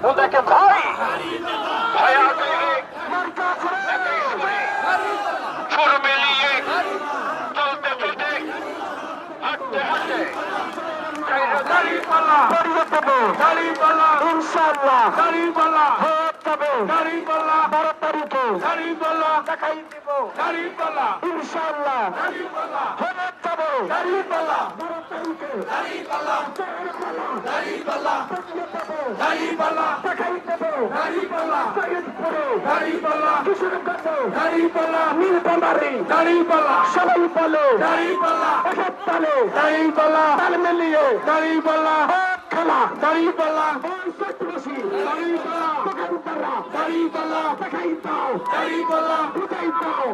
ওদেরকে ভাই সুর মিলিয়ে চলতে চলতে হাঁটতে হাঁটতে ইনশাআল্লাহ হয়ে যাবে 12 তারিখে দেখাই দিব ইনশাআল্লাহ হয়ে যাবে 12 তারিখে দেখাই দেব সৈয়দপুরে কিশোরগঞ্জে নীলফামারী সবাই বলে তালে তাল মিলিয়ে খেলা দেখাই দাও বুঝাই দাও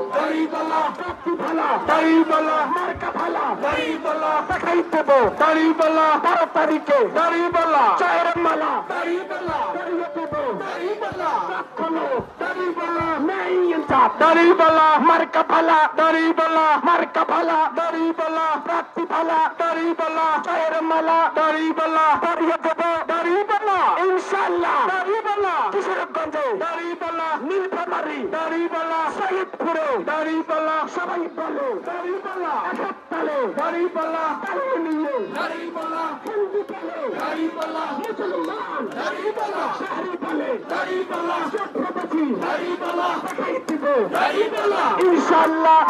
মার্কা ভালা দেখাই দেব 12 তারিখে চায়ের মালা মার্কা ভালা প্রার্থী ভালা চায়ের মালা পরিয়ে দেব ইনশাআল্লাহ কিশোরগঞ্জে নীলফামারী সৈয়দপুরে সবাই বলে তালে নিয়ে হিন্দু বলে মুসলমান শাহরি বলে সভ্যপতি দেখাই দিব ইনশাআল্লাহ।